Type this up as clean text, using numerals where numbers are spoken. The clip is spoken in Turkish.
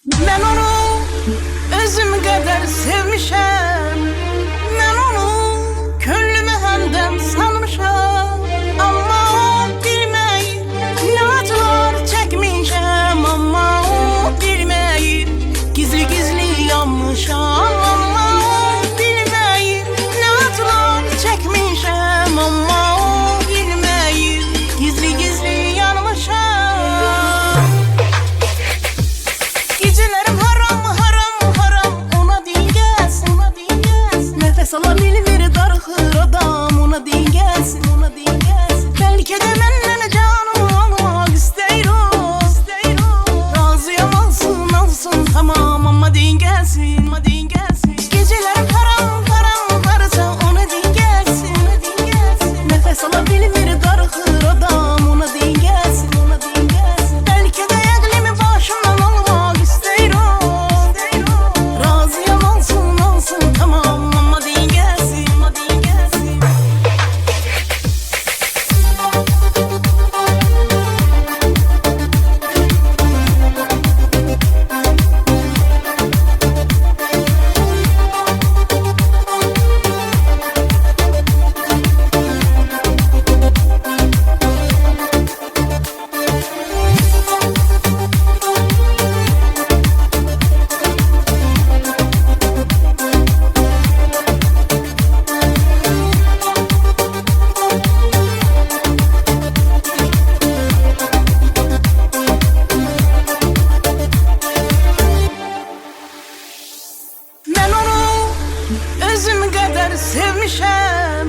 Ben onu özüm kadar sevmişem. Ben onu könlüme hemden sanmışam. Ama o bilmeyir ne acılar çekmişem. Ama o bilmeyir gizli gizli yanmışam. Ama o bilmeyir ne acılar çekmişem. Ama o bilmeyir gizli gizli yanmışam. Gecelerim haram haram haram, ona değil gelsin, ona değil gelsin. Nefes alabilir darıxır adam, ona değil gelsin, ona değil gelsin. Belki de menden canımı almak isteyir o. Razıyam alsın alsın tamam ama değil gelsin, ama değil gelsin. Gecelerim haram haram varsa ona değil gelsin, ona değil gelsin. Nefes alabilir darıxır adam, ona değil gelsin, ona değil gelsin. Belki de aklımı başımdan almak isteyir o. Razıyam alsın alsın tamam ama değil gelsin, ama değil gelsin. Ben onu özüm kadar sevmişem.